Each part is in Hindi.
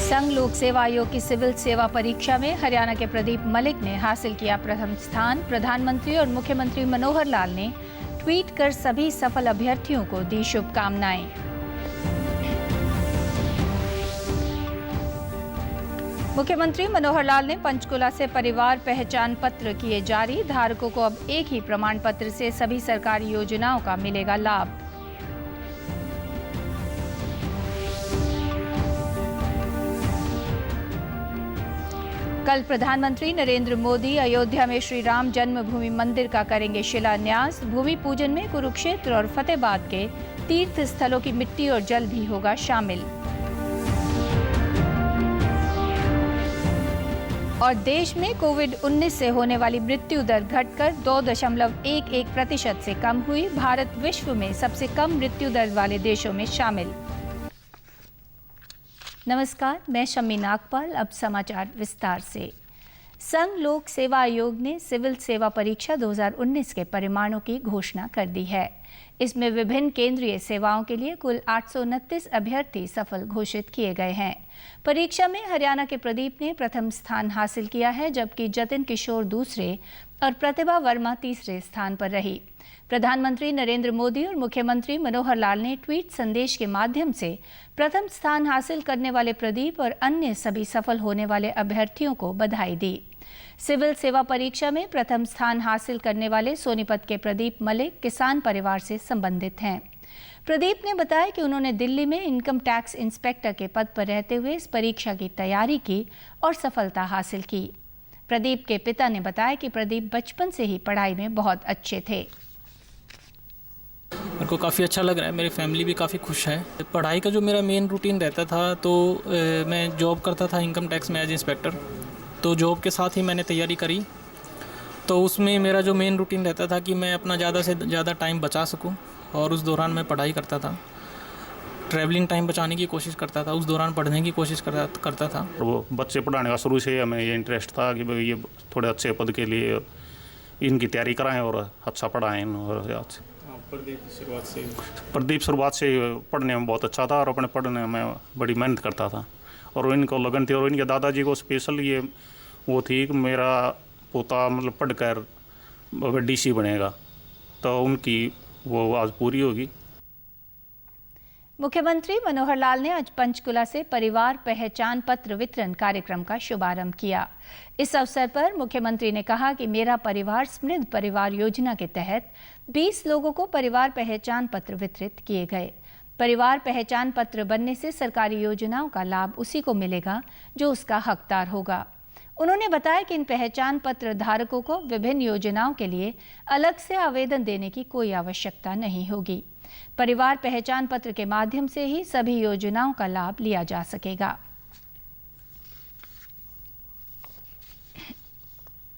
संघ लोक सेवा आयोग की सिविल सेवा परीक्षा में हरियाणा के प्रदीप मलिक ने हासिल किया प्रथम स्थान। प्रधानमंत्री और मुख्यमंत्री मनोहर लाल ने ट्वीट कर सभी सफल अभ्यर्थियों को दी शुभकामनाएं। मुख्यमंत्री मनोहर लाल ने पंचकुला से परिवार पहचान पत्र किए जारी। धारकों को अब एक ही प्रमाण पत्र से सभी सरकारी योजनाओं का मिलेगा लाभ। कल प्रधानमंत्री नरेंद्र मोदी अयोध्या में श्री राम जन्मभूमि मंदिर का करेंगे शिलान्यास। भूमि पूजन में कुरुक्षेत्र और फतेहाबाद के तीर्थ स्थलों की मिट्टी और जल भी होगा शामिल। और देश में कोविड-19 से होने वाली मृत्यु दर घटकर 2.11% से कम हुई। भारत विश्व में सबसे कम मृत्यु दर वाले देशों में शामिल। नमस्कार, मैं शम्मी नागपाल। अब समाचार विस्तार से। संघ लोक सेवा आयोग ने सिविल सेवा परीक्षा 2019 के परिणामों की घोषणा कर दी है। इसमें विभिन्न केंद्रीय सेवाओं के लिए कुल 829 अभ्यर्थी सफल घोषित किए गए हैं। परीक्षा में हरियाणा के प्रदीप ने प्रथम स्थान हासिल किया है, जबकि जतिन किशोर दूसरे और प्रतिभा वर्मा तीसरे स्थान पर रही। प्रधानमंत्री नरेंद्र मोदी और मुख्यमंत्री मनोहर लाल ने ट्वीट संदेश के माध्यम से प्रथम स्थान हासिल करने वाले प्रदीप और अन्य सभी सफल होने वाले अभ्यर्थियों को बधाई दी। सिविल सेवा परीक्षा में प्रथम स्थान हासिल करने वाले सोनीपत के प्रदीप मलिक किसान परिवार से संबंधित हैं। प्रदीप ने बताया कि उन्होंने दिल्ली में इनकम टैक्स इंस्पेक्टर के पद पर रहते हुए इस परीक्षा की तैयारी की और सफलता हासिल की। प्रदीप के पिता ने बताया कि प्रदीप बचपन से ही पढ़ाई में बहुत अच्छे थे। मेरे को काफ़ी अच्छा लग रहा है, मेरी फैमिली भी काफ़ी खुश है। पढ़ाई का जो मेरा मेन रूटीन रहता था, तो मैं जॉब करता था इनकम टैक्स में एज इंस्पेक्टर। तो जॉब के साथ ही मैंने तैयारी करी। तो उसमें मेरा जो मेन रूटीन रहता था कि मैं अपना ज़्यादा से ज़्यादा टाइम बचा सकूं, और उस दौरान मैं पढ़ाई करता था। ट्रैवलिंग टाइम बचाने की कोशिश करता था, उस दौरान पढ़ने की कोशिश करता था। वो बच्चे पढ़ाने का शुरू से हमें ये इंटरेस्ट था कि भाई ये थोड़े अच्छे पद के लिए इनकी तैयारी कराएं और अच्छा पढ़ाएं। और प्रदीप शुरुआत से पढ़ने में बहुत अच्छा था और अपने पढ़ने में बड़ी मेहनत करता था, और इनको लगन थी। और इनके दादाजी को स्पेशल ये वो थी कि मेरा पोता मतलब पढ़कर डीसी बनेगा, तो उनकी वो आज पूरी होगी। मुख्यमंत्री मनोहर लाल ने आज पंचकुला से परिवार पहचान पत्र वितरण कार्यक्रम का शुभारंभ किया। इस अवसर पर मुख्यमंत्री ने कहा कि मेरा परिवार समृद्ध परिवार योजना के तहत 20 लोगों को परिवार पहचान पत्र वितरित किए गए। परिवार पहचान पत्र बनने से सरकारी योजनाओं का लाभ उसी को मिलेगा जो उसका हकदार होगा। उन्होंने बताया कि इन पहचान पत्र धारकों को विभिन्न योजनाओं के लिए अलग से आवेदन देने की कोई आवश्यकता नहीं होगी। परिवार पहचान पत्र के माध्यम से ही सभी योजनाओं का लाभ लिया जा सकेगा।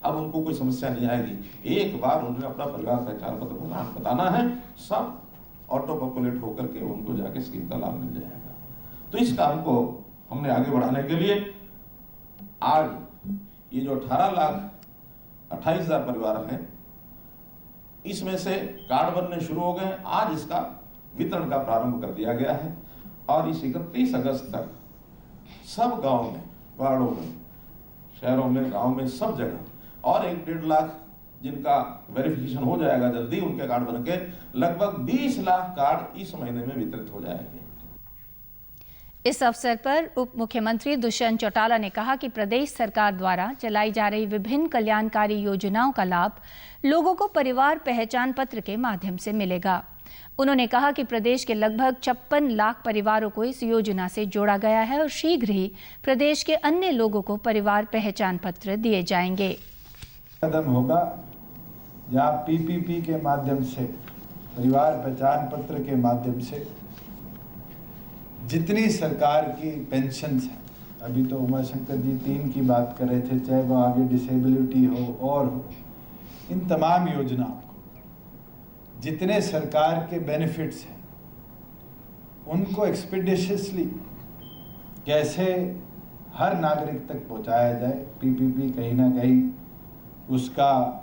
अब उनको कोई समस्या नहीं आएगी। एक बार उन्हें अपना परिवार पहचान पत्र बताना है, सब ऑटो पॉपुलेट होकर के उनको जाके स्कीम का लाभ मिल जाएगा। तो इस काम को हमने आगे बढ़ाने के लिए आज ये जो 18,28,000 परिवार हैं, इसमें से कार्ड बनने शुरू हो गए। आज इसका वितरण का प्रारंभ कर दिया गया है और इस 31 अगस्त तक सब गांव में, वार्डों में, शहरों में, गांव में, सब जगह और 1-1.5 लाख जिनका वेरिफिकेशन हो जाएगा जल्दी, उनके कार्ड बनके लगभग 20 लाख कार्ड इस महीने में वितरित हो जाएंगे। इस अवसर पर उप मुख्यमंत्री दुष्यंत चौटाला ने कहा कि प्रदेश सरकार द्वारा चलाई जा रही विभिन्न कल्याणकारी योजनाओं का लाभ लोगों को परिवार पहचान पत्र के माध्यम से मिलेगा। उन्होंने कहा कि प्रदेश के लगभग 56 लाख परिवारों को इस योजना से जोड़ा गया है और शीघ्र ही प्रदेश के अन्य लोगों को परिवार पहचान पत्र दिए जाएंगे। कदम होगा जहाँ पीपीपी के माध्यम से, परिवार पहचान पत्र के माध्यम से जितनी सरकार की पेंशन है, अभी तो उमाशंकर जी 3 की बात कर रहे थे, चाहे वो आगे डिसेबिलिटी हो और हो, इन तमाम योजनाओं को जितने सरकार के बेनिफिट्स हैं उनको एक्सपीडिशियसली कैसे हर नागरिक तक पहुंचाया जाए। पीपीपी कहीं ना कहीं उसका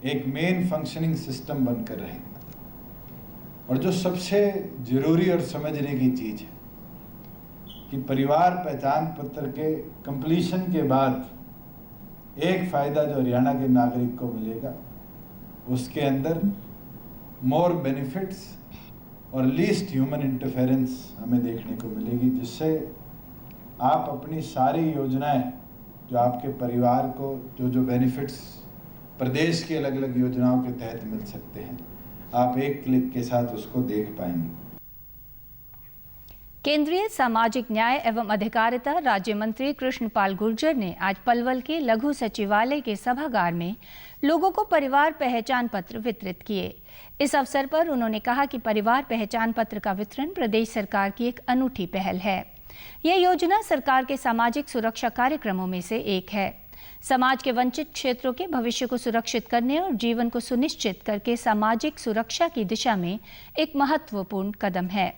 एक मेन फंक्शनिंग सिस्टम बनकर रहेगा। और जो सबसे जरूरी और समझने की चीज है, कि परिवार पहचान पत्र के कंप्लीशन के बाद एक फ़ायदा जो हरियाणा के नागरिक को मिलेगा, उसके अंदर मोर बेनिफिट्स और लीस्ट ह्यूमन इंटरफेरेंस हमें देखने को मिलेगी, जिससे आप अपनी सारी योजनाएं जो आपके परिवार को जो बेनिफिट्स प्रदेश की अलग अलग योजनाओं के तहत मिल सकते हैं, आप एक क्लिक के साथ उसको देख पाएंगे। केंद्रीय सामाजिक न्याय एवं अधिकारिता राज्य मंत्री कृष्णपाल गुर्जर ने आज पलवल के लघु सचिवालय के सभागार में लोगों को परिवार पहचान पत्र वितरित किए। इस अवसर पर उन्होंने कहा कि परिवार पहचान पत्र का वितरण प्रदेश सरकार की एक अनूठी पहल है। यह योजना सरकार के सामाजिक सुरक्षा कार्यक्रमों में से एक है। समाज के वंचित क्षेत्रों के भविष्य को सुरक्षित करने और जीवन को सुनिश्चित करके सामाजिक सुरक्षा की दिशा में एक महत्वपूर्ण कदम है।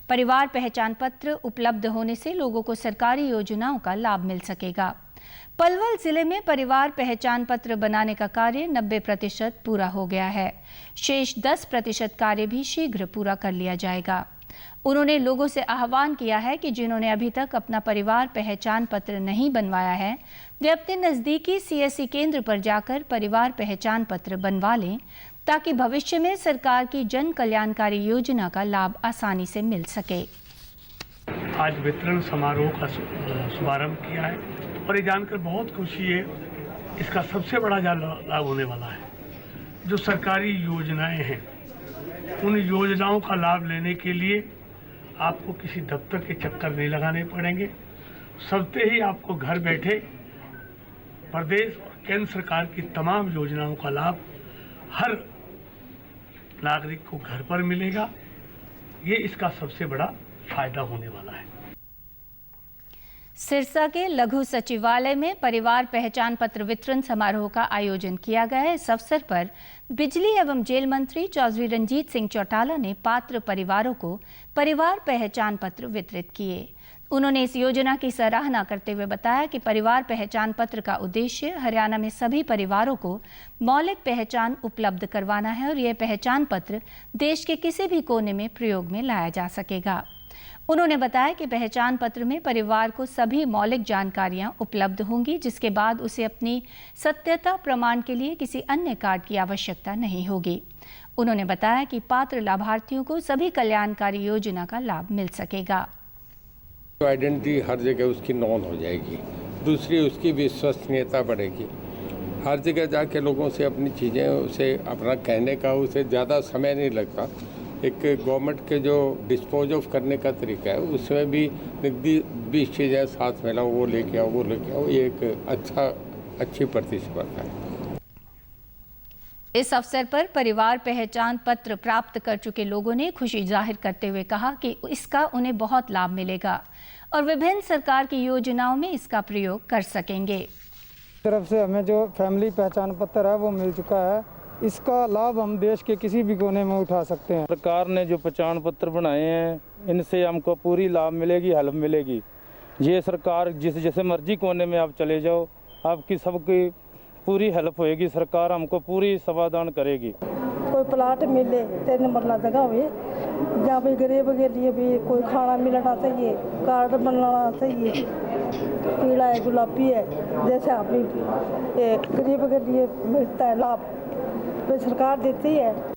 परिवार पहचान पत्र उपलब्ध होने से लोगों को सरकारी योजनाओं का लाभ मिल सकेगा। पलवल जिले में परिवार पहचान पत्र बनाने का कार्य 90% पूरा हो गया है। शेष 10% कार्य भी शीघ्र पूरा कर लिया जाएगा। उन्होंने लोगों से आह्वान किया है कि जिन्होंने अभी तक अपना परिवार पहचान पत्र नहीं बनवाया है, वे अपने नज़दीकी सीएससी केंद्र पर जाकर परिवार पहचान पत्र बनवा लें, ताकि भविष्य में सरकार की जन कल्याणकारी योजना का लाभ आसानी से मिल सके। आज वितरण समारोह का शुभारंभ किया है और ये जानकर बहुत खुशी है। इसका सबसे बड़ा लाभ होने वाला है जो सरकारी योजनाएं हैं, उन योजनाओं का लाभ लेने के लिए आपको किसी दफ्तर के चक्कर नहीं लगाने पड़ेंगे। सबसे ही आपको घर बैठे प्रदेश और केंद्र सरकार की तमाम योजनाओं का लाभ हर नागरिक को घर पर मिलेगा। ये इसका सबसे बड़ा फायदा होने वाला है। सिरसा के लघु सचिवालय में परिवार पहचान पत्र वितरण समारोह का आयोजन किया गया है। इस अवसर पर बिजली एवं जेल मंत्री चौधरी रंजीत सिंह चौटाला ने पात्र परिवारों को परिवार पहचान पत्र वितरित किए। उन्होंने इस योजना की सराहना करते हुए बताया कि परिवार पहचान पत्र का उद्देश्य हरियाणा में सभी परिवारों को मौलिक पहचान उपलब्ध करवाना है और यह पहचान पत्र देश के किसी भी कोने में प्रयोग में लाया जा सकेगा। उन्होंने बताया कि पहचान पत्र में परिवार को सभी मौलिक जानकारियां उपलब्ध होंगी, जिसके बाद उसे अपनी सत्यता प्रमाण के लिए किसी अन्य कार्ड की आवश्यकता नहीं होगी। उन्होंने बताया कि पात्र लाभार्थियों को सभी कल्याणकारी योजना का लाभ मिल सकेगा। आइडेंटिटी हर जगह उसकी नॉन हो जाएगी, दूसरी उसकी विश्वसनीयता बढ़ेगी। हर जगह जाके लोगों से अपनी चीज़ें उसे अपना कहने का उसे ज़्यादा समय नहीं लगता। एक गवर्नमेंट के जो डिस्पोज ऑफ करने का तरीका है उसमें भी 20 चीज़ें साथ में लाओ, वो लेके आओ, वो लेके आओ, ये एक अच्छी प्रतिस्पर्धा है। इस अवसर पर परिवार पहचान पत्र प्राप्त कर चुके लोगों ने खुशी जाहिर करते हुए कहा कि इसका उन्हें बहुत लाभ मिलेगा और विभिन्न सरकार की योजनाओं में इसका प्रयोग कर सकेंगे। तरफ से हमें जो फैमिली पहचान पत्र है वो मिल चुका है। इसका लाभ हम देश के किसी भी कोने में उठा सकते हैं। सरकार ने जो पहचान पत्र बनाए हैं, इनसे हमको पूरी लाभ मिलेगी, हेल्प मिलेगी। ये सरकार जैसे मर्जी कोने में आप चले जाओ, आपकी सबकी पूरी हेल्प होएगी। सरकार हमको पूरी समाधान करेगी। कोई प्लाट मिले 3 मरला जगह हुई, या भी गरीब के लिए भी कोई खाना मिलना चाहिए, कार्ड बनाना चाहिए, पीला है गुलाबी है, जैसे अभी गरीब के लिए मिलता है लाभ, तो सरकार देती है।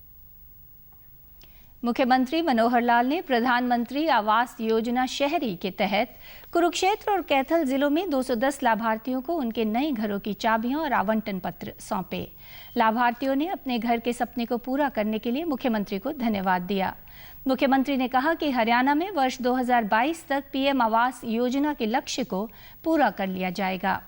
मुख्यमंत्री मनोहर लाल ने प्रधानमंत्री आवास योजना शहरी के तहत कुरुक्षेत्र और कैथल जिलों में 210 लाभार्थियों को उनके नए घरों की चाबियां और आवंटन पत्र सौंपे। लाभार्थियों ने अपने घर के सपने को पूरा करने के लिए मुख्यमंत्री को धन्यवाद दिया। मुख्यमंत्री ने कहा कि हरियाणा में वर्ष 2022 तक पीएम आवास योजना के लक्ष्य को पूरा कर लिया जाएगा।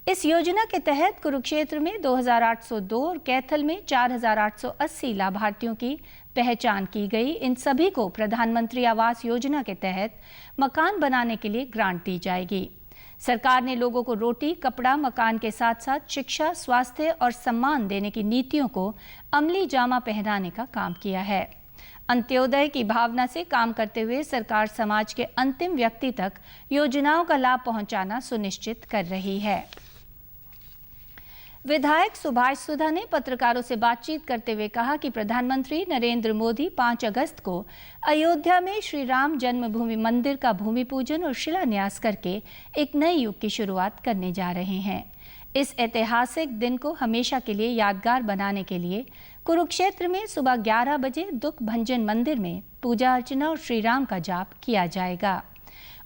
इस योजना के तहत कुरुक्षेत्र में 2802 और कैथल में 4880 लाभार्थियों की पहचान की गई। इन सभी को प्रधानमंत्री आवास योजना के तहत मकान बनाने के लिए ग्रांट दी जाएगी। सरकार ने लोगों को रोटी, कपड़ा, मकान के साथ साथ शिक्षा, स्वास्थ्य और सम्मान देने की नीतियों को अमली जामा पहनाने का काम किया है। अंत्योदय की भावना से काम करते हुए सरकार समाज के अंतिम व्यक्ति तक योजनाओं का लाभ पहुंचाना सुनिश्चित कर रही है। विधायक सुभाष सुधा ने पत्रकारों से बातचीत करते हुए कहा कि प्रधानमंत्री नरेंद्र मोदी 5 अगस्त को अयोध्या में श्री राम जन्मभूमि मंदिर का भूमि पूजन और शिलान्यास करके एक नए युग की शुरुआत करने जा रहे हैं। इस ऐतिहासिक दिन को हमेशा के लिए यादगार बनाने के लिए कुरुक्षेत्र में सुबह 11 बजे दुख भंजन मंदिर में पूजा अर्चना और श्री राम का जाप किया जाएगा।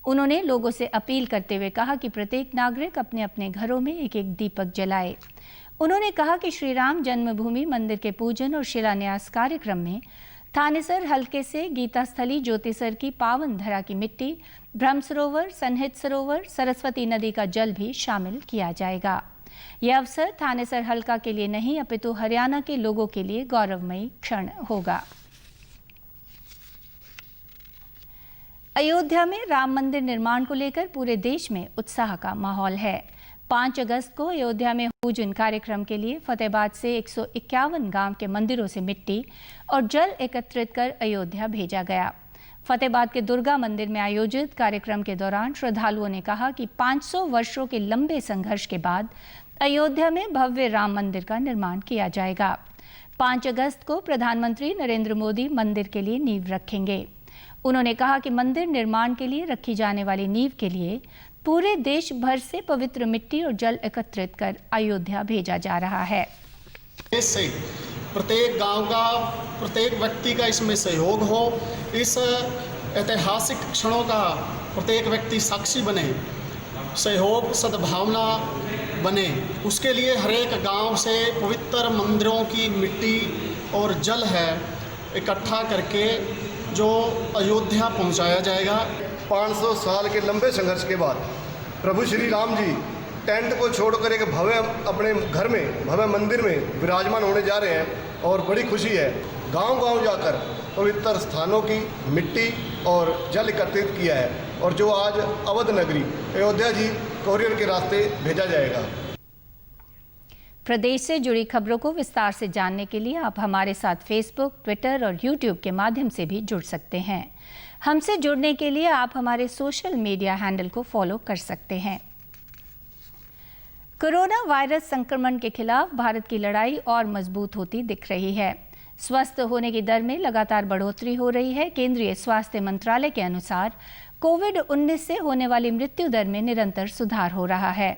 उन्होंने लोगों से अपील करते हुए कहा कि प्रत्येक नागरिक अपने अपने घरों में एक एक दीपक जलाए। उन्होंने कहा कि श्री राम जन्मभूमि मंदिर के पूजन और शिलान्यास कार्यक्रम में थानेसर हलके से गीता स्थली ज्योतिसर की पावन धरा की मिट्टी, ब्रह्म सरोवर, सन्निहित सरोवर, सरस्वती नदी का जल भी शामिल किया जाएगा। यह अवसर थानेसर हलका के लिए नहीं अपितु हरियाणा के लोगों के लिए गौरवमयी क्षण होगा। अयोध्या में राम मंदिर निर्माण को लेकर पूरे देश में उत्साह का माहौल है। 5 अगस्त को अयोध्या में पूजन कार्यक्रम के लिए फतेहाबाद से 151 गांव के मंदिरों से मिट्टी और जल एकत्रित कर अयोध्या भेजा गया। फतेहाबाद के दुर्गा मंदिर में आयोजित कार्यक्रम के दौरान श्रद्धालुओं ने कहा कि 500 वर्षों के लंबे संघर्ष के बाद अयोध्या में भव्य राम मंदिर का निर्माण किया जाएगा। 5 अगस्त को प्रधानमंत्री नरेंद्र मोदी मंदिर के लिए नींव रखेंगे। उन्होंने कहा कि मंदिर निर्माण के लिए रखी जाने वाली नींव के लिए पूरे देश भर से पवित्र मिट्टी और जल एकत्रित कर अयोध्या भेजा जा रहा है। देश से प्रत्येक गांव का, प्रत्येक व्यक्ति का इसमें सहयोग हो, इस ऐतिहासिक क्षणों का प्रत्येक व्यक्ति साक्षी बने, सहयोग सद्भावना बने, उसके लिए हर एक गांव से पवित्र मंदिरों की मिट्टी और जल है इकट्ठा करके जो अयोध्या पहुंचाया जाएगा। 500 साल के लंबे संघर्ष के बाद प्रभु श्री राम जी टेंट को छोड़कर एक भव्य अपने घर में, भव्य मंदिर में विराजमान होने जा रहे हैं और बड़ी खुशी है। गांव-गांव जाकर पवित्र स्थानों की मिट्टी और जल एकत्रित किया है और जो आज अवध नगरी अयोध्या जी कोरियर के रास्ते भेजा जाएगा। प्रदेश से जुड़ी खबरों को विस्तार से जानने के लिए आप हमारे साथ फेसबुक, ट्विटर और यूट्यूब के माध्यम से भी जुड़ सकते हैं। हमसे जुड़ने के लिए आप हमारे सोशल मीडिया हैंडल को फॉलो कर सकते हैं। कोरोना वायरस संक्रमण के खिलाफ भारत की लड़ाई और मजबूत होती दिख रही है। स्वस्थ होने की दर में लगातार बढ़ोतरी हो रही है। केंद्रीय स्वास्थ्य मंत्रालय के अनुसार कोविड-19 से होने वाली मृत्यु दर में निरंतर सुधार हो रहा है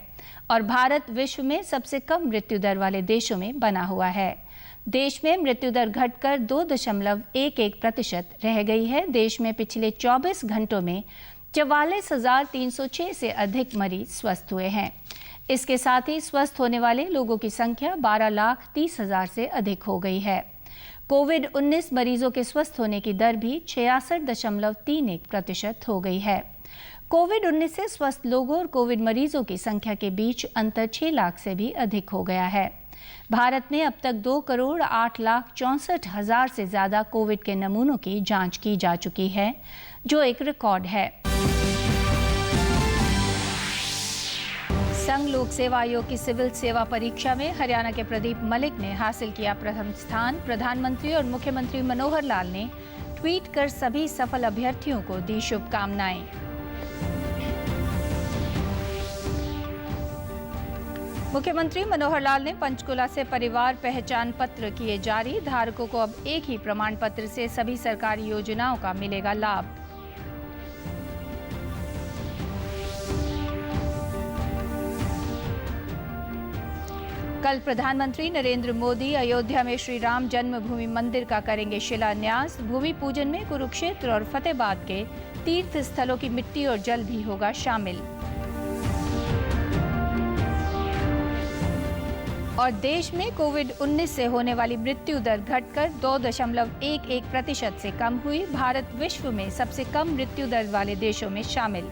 और भारत विश्व में सबसे कम मृत्यु दर वाले देशों में बना हुआ है। देश में मृत्यु दर घटकर 2.11% रह गई है। देश में पिछले 24 घंटों में 44,306 से अधिक मरीज स्वस्थ हुए हैं। इसके साथ ही स्वस्थ होने वाले लोगों की संख्या 12,30,000 से अधिक हो गई है। कोविड-19 मरीजों के स्वस्थ होने की दर भी 66.31% हो गई है। कोविड-19 से स्वस्थ लोगों और कोविड मरीजों की संख्या के बीच अंतर 6 लाख से भी अधिक हो गया है। भारत में अब तक 2,08,64,000 से ज्यादा कोविड के नमूनों की जांच की जा चुकी है, जो एक रिकॉर्ड है। संघ लोक सेवा आयोग की सिविल सेवा परीक्षा में हरियाणा के प्रदीप मलिक ने हासिल किया प्रथम स्थान। प्रधानमंत्री और मुख्यमंत्री मनोहर लाल ने ट्वीट कर सभी सफल अभ्यर्थियों को दी शुभकामनाएं। मुख्यमंत्री मनोहर लाल ने पंचकुला से परिवार पहचान पत्र किए जारी। धारकों को अब एक ही प्रमाण पत्र से सभी सरकारी योजनाओं का मिलेगा लाभ। कल प्रधानमंत्री नरेंद्र मोदी अयोध्या में श्री राम जन्मभूमि मंदिर का करेंगे शिलान्यास। भूमि पूजन में कुरुक्षेत्र और फतेहाबाद के तीर्थ स्थलों की मिट्टी और जल भी होगा शामिल। और देश में कोविड-19 से होने वाली मृत्यु दर घटकर 2.11% से कम हुई। भारत विश्व में सबसे कम मृत्यु दर वाले देशों में शामिल।